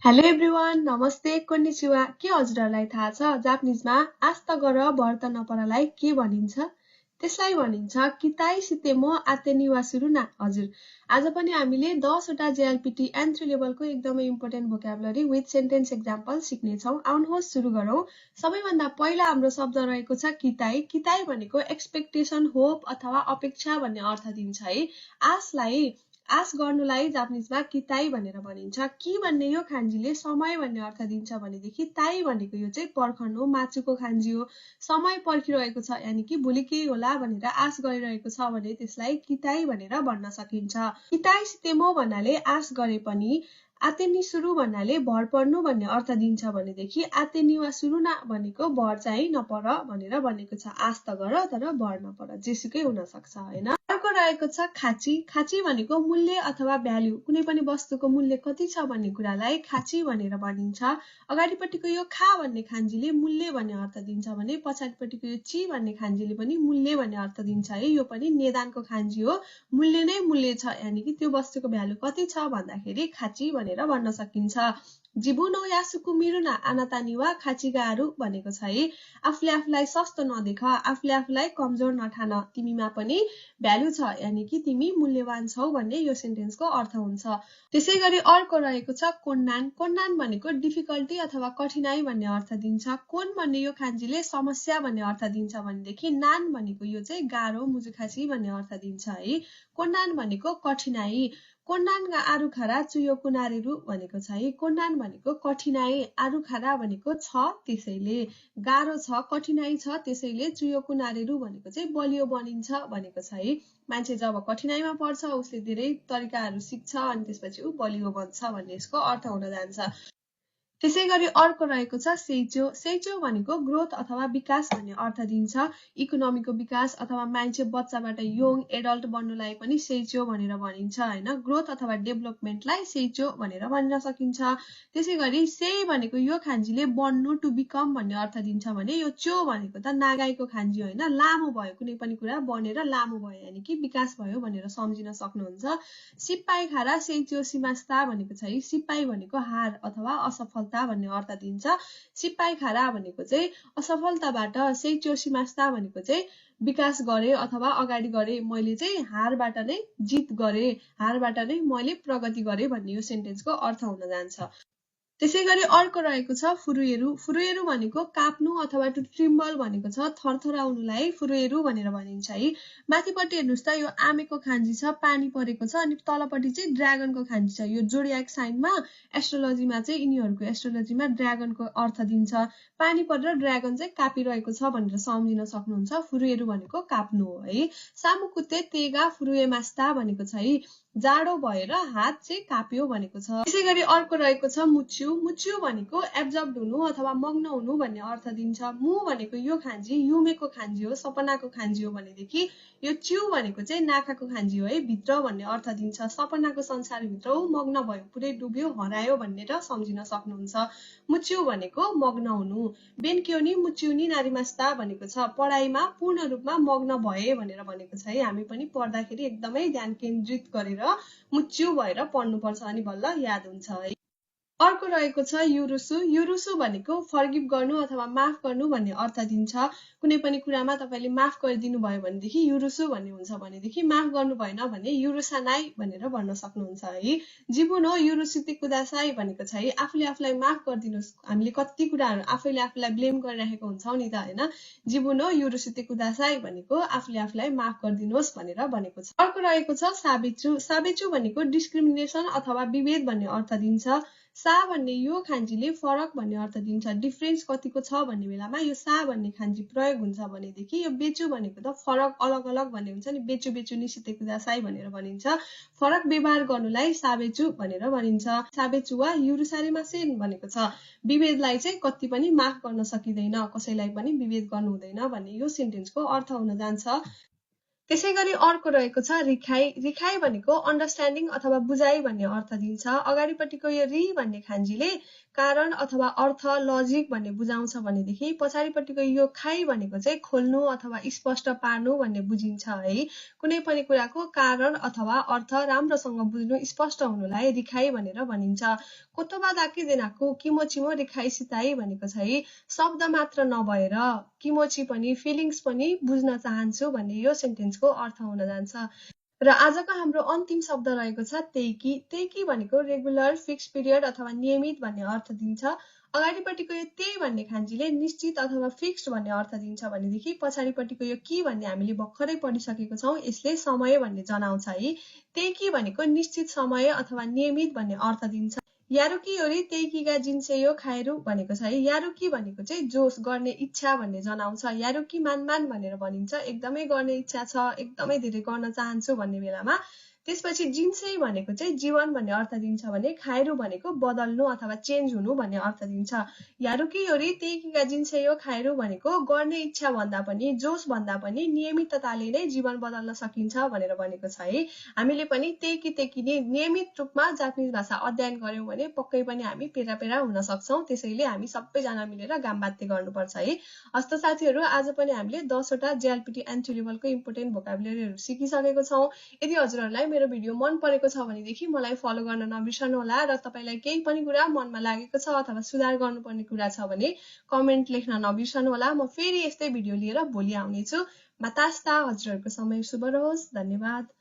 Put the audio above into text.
Hello everyone नमस्ते कोन्निचिवा के हजुरहरूलाई थाहा छ जापानिजमा आस्ता गर भर्त नपरलाई के भनिन्छ त्यसलाई भनिन्छ किताई सितेमो आते निवा सुरुना हजुर आज पनि हामीले 10 वटा JLPT N3 लेभलको एकदमै इम्पोर्टेन्ट भोक्याबुलरी विथ सेन्टेन्स एक्जाम्पल सिक्ने छौं आउनुहोस् सुरु गरौं सबैभन्दा पहिला हाम्रो शब्द रहेको छ किताई किताई भनेको एक्सपेक्टेसन होप अथवा अपेक्षा भन्ने अर्थ दिन्छ है आशलाई आश गर्नुलाई जापानिजमा किताई भनेर भनिन्छ कि भन्ने यो खान्जीले समय भन्ने अर्थ दिन्छ भनेदेखि ताई भनेको यो चाहिँ पर्खनु माचुको खान्जी हो समय पर्खिरहेको छ यानि कि भोलि के होला भनेर आश गरिरहेको छ भने त्यसलाई किताई भनेर भन्न सकिन्छ किताई सितेमो भन्नाले आश गरे पनि आतेनी सुरु भन्नाले भर पर्नु भन्ने अर्थ दिन्छ भनेदेखि आतेनी वा सुरुना भनेको भर चाहिँ नपर भनेर भनेको छ आश त गर तर भर नपर जेसुकै हुन सक्छ हैन अर्को रहेको छ खाची खाची भनेको मूल्य अथवा भ्यालु कुनै पनि वस्तुको मूल्य कति छ भन्ने कुरालाई खाची भनेर भनिन्छ अगाडिपट्टिको यो खा भन्ने खान्जीले मूल्य भन्ने अर्थ दिन्छ भने पछाडिपट्टिको यो ची भन्ने खान्जीले पनि मूल्य भन्ने अर्थ दिन्छ है यो पनि नेदानको खान्जी हो मूल्य नै मूल्य छ यानि कि त्यो वस्तुको भ्यालु कति छ भन्दाखेरि खाची भनेर भन्न सकिन्छ जिबुनो यासुकु मिरुना आनातानी वा खाचिगारु भनेको छ है आफूले आफूलाई सस्तो नदेख आफूले आफूलाई कमजोर नठान तिमीमा पनि भ्यालु छ यानि कि तिमी मूल्यवान छौ भन्ने यो सेन्टेन्सको अर्थ हुन्छ त्यसैगरी अर्को रहेको छ कोन्नान कोन्नान भनेको डिफिकल्टी अथवा कठिनाई भन्ने अर्थ दिन्छ कोन भन्ने यो खान्जीले समस्या भन्ने अर्थ दिन्छ भनेदेखि नान भनेको यो चाहिँ गाह्रो मुजुखाची भन्ने अर्थ दिन्छ है कोन्नान भनेको कठिनाई कोन्नानगा आरुखारा चुयो कुनारेरु भनेको छ है कोन्नान भनेको कठिनाई आरुखारा भनेको छ त्यसैले गाह्रो छ कठिनाई छ त्यसैले चुयो कुनारेरु भनेको चाहिँ बलियो बनिन्छ भनेको छ है मान्छे जब कठिनाइमा पर्छ उसले धेरै तरिकाहरू सिक्छ अनि त्यसपछि उ बलियो बन्छ भन्ने यसको अर्थ हुन जान्छ त्यसैगरी अर्को रहेको छ सेइचो सेइचो भनेको ग्रोथ अथवा विकास भन्ने अर्थ दिन्छ इकोनोमीको विकास अथवा मान्छे बच्चाबाट यङ एडल्ट बन्नुलाई पनि सेइचो भनेर भनिन्छ हैन ग्रोथ अथवा डेभलपमेन्टलाई सेइचो भनेर भन्न सकिन्छ त्यसैगरी सेइ भनेको यो खान्जीले बन्नु टु बिकम भन्ने अर्थ दिन्छ भने यो चो भनेको त नागाईको खान्जी हैन लामो भयो कुनै पनि कुरा बनेर लामो भयो यानि कि विकास भयो भनेर सम्झिन सक्नुहुन्छ सिपाई खारा सेइचो सिमास्ता भनेको छ है सिपाई भनेको हार अथवा असफल भन्ने अर्थ दिन्छ सिपाई खारा भनेको चाहिँ असफलताबाट सेइचो सिमास्ता भनेको चाहिँ विकास गरे अथवा अगाडि गरे मैले चाहिँ हारबाट नै जित गरे हारबाट नै मैले प्रगति गरे भन्ने यो सेन्टेन्सको अर्थ हुन जान्छ त्यसैगरी अर्को रहेको छ फुरुएरु फुरुएरु भनेको काप्नु अथवा टु ट्रिम्बल भनेको छ थरथराउनुलाई फुरुएरु भनेर भनिन्छ है माथिपट्टि हेर्नुस् त यो आमेको खान्जी छ पानी परेको छ अनि तलपट्टि चाहिँ ड्रागनको खान्जी छ यो जोडियाक साइनमा एस्ट्रोलोजीमा चाहिँ यिनीहरुको एस्ट्रोलोजीमा ड्रागनको अर्थ दिन्छ पानी परेर ड्रागन चाहिँ कापिरहेको छ भनेर सम्झिन सक्नुहुन्छ फुरुएरु भनेको काप्नु हो है सामुकुते तेगा फुरुएमास्ता भनेको छ है जाडो भएर हात चाहिँ काप्यो भनेको छ त्यसैगरी अर्को रहेको छ मुच्यु मुच्यु भनेको एब्जर्ब हुनु अथवा मग्न हुनु भन्ने अर्थ दिन्छ मु भनेको यो खान्जी युमेको खान्जी हो सपनाको खान्जी हो भनेदेखि यो च्यु भनेको चाहिँ नाकाको खान्जी हो है भित्र भन्ने अर्थ दिन्छ सपनाको संसार भित्र मग्न भयो पुरै डुब्यो हरायो भनेर सम्झिन सक्नुहुन्छ मुच्यु भनेको मग्न हुनु बेनक्योनी मुच्युनी नारीमास्ता भनेको छ पढाइमा पूर्ण रूपमा मग्न भए भनेर भनेको छ है हामी पनि पढ्दाखेरि एकदमै ध्यान केन्द्रित गरेर मुच्यु भएर पढ्नुपर्छ अनि बल्ल याद हुन्छ है अर्को रहेको छ युरुसु युरुसु भनेको फर्गिभ गर्नु अथवा माफ गर्नु भन्ने अर्थ दिन्छ कुनै पनि कुरामा तपाईले माफ गरिदिनु भयो भनेदेखि युरुसु भन्ने हुन्छ भनेदेखि माफ गर्नु भएन भने युरुसानाइ भनेर भन्न सक्नुहुन्छ है जिबुनो युरुसिते कुदासाई भनेको छ है आफूले आफूलाई माफ गरिदिनुस् हामीले कति कुराहरु आफैले आफूलाई ब्लेम गरिरहेको हुन्छौ नि त हैन जिबुनो युरुसिते कुदासाई भनेको आफूले आफूलाई माफ गरिदिनुहोस् भनेर भनेको छ अर्को रहेको छ साबिचु साबिचु भनेको डिस्क्रिमिनेसन अथवा विभेद भन्ने अर्थ दिन्छ सा भन्ने यो खान्जीले फरक भन्ने अर्थ दिन्छ डिफरेन्स कतिको छ भन्ने बेलामा यो सा भन्ने खान्जी प्रयोग हुन्छ भनेदेखि यो बेचु भनेको त फरक अलग अलग भन्ने हुन्छ नि बेचु बेचु निसिते कुदासाई भनेर भनिन्छ फरक व्यवहार गर्नुलाई साबेचु भनेर भनिन्छ साबेचु वा युरुसारेमासेन भनेको छ विभेदलाई चाहिँ कति पनि माफ गर्न सकिदैन कसैलाई पनि विभेद गर्नु हुँदैन भन्ने यो सेन्टेन्सको अर्थ हुन जान्छ त्यसैगरी अर्को रहेको छ रिखाइ। रिखाइ भनेको अन्डरस्ट्यान्डिङ अथवा बुझाइ भन्ने अर्थ दिन्छ। अगाडिपट्टिको यो रि भन्ने खान्जीले कारण अथवा अर्थ लजिक भन्ने बुझाउँछ भनेदेखि पछाडिपट्टिको यो खाइ भनेको चाहिँ खोल्नु अथवा स्पष्ट पार्नु भन्ने बुझिन्छ है। कुनै पनि कुराको कारण अथवा अर्थ राम्रोसँग बुझ्नु स्पष्ट हुनुलाई रिखाइ भनेर भनिन्छ। कोतोबा दाके देनाको किमोचीमो रिखाइ सिताइ भनेको चाहिँ शब्द मात्र नभएर किमोची पनि फिलिङ्स पनि बुझ्न चाहन्छु भन्ने यो सेन्टेन्सको अर्थ हुन जान्छ। र आजको हाम्रो अन्तिम शब्द रहेको छ तेइकी। तेइकी भनेको रेगुलर, फिक्स पिरियड अथवा नियमित भन्ने अर्थ दिन्छ। अगाडिपट्टिको यो तेइ भन्ने खान्जीले निश्चित अथवा फिक्स्ड भन्ने अर्थ दिन्छ भनेदेखि पछाडिपट्टिको यो कि भन्ने हामीले भर्खरै पढिसकेको छौँ, यसले समय भन्ने जनाउँछ है। तेइकी भनेको निश्चित समय अथवा नियमित भन्ने अर्थ दिन्छ। यारुकी योरी तेइकीगा जिन्सेयो खाएरु भनेको छ है। यारुकी भनेको चाहिँ जोस, गर्ने इच्छा भन्ने जनाउँछ। यारुकी मानमान भनेर भनिन्छ, एकदमै गर्ने इच्छा छ, एकदमै धेरै गर्न चाहन्छु भन्ने बेलामा। त्यसपछि जिन्सेई भनेको चाहिँ जीवन भन्ने अर्थ दिन्छ भने खाएरु भनेको बदल्नु अथवा चेन्ज हुनु भन्ने अर्थ दिन्छ। यारुकी योरी तेइकीगा जिन्सेयो खाएरु भनेको गर्ने इच्छा भन्दा पनि जोस भन्दा पनि नियमितताले नै जीवन बदल्न सकिन्छ भनेर भनेको छ है। हामीले पनि तेइकी तेइकी नियमित रूपमा जापानिज भाषा अध्ययन गर्यौं भने पक्कै पनि हामी पेरा हुन सक्छौं। त्यसैले हामी सबैजना मिलेर गामबाते गर्नुपर्छ है। हस्त साथीहरू, आज पनि हामीले 10 वटा JLPT एन्ट्री लेभलको इम्पोर्टेन्ट भोकाबुलरीहरू सिकिसकेको छौं। यदि हजुरहरूलाई मेरो भिडियो मन परेको छ भनेदेखि मलाई फलो गर्न नबिर्सनु होला र तपाईलाई केही पनि कुरा मनमा लागेको छ अथवा सुधार गर्नुपर्ने कुरा छ भने कमेन्ट लेख्न नबिर्सनु होला। म फेरि यस्तै भिडियो लिएर भोलि आउनेछु। मातास्ता, हजुरहरूको समय शुभ रहोस्। धन्यवाद।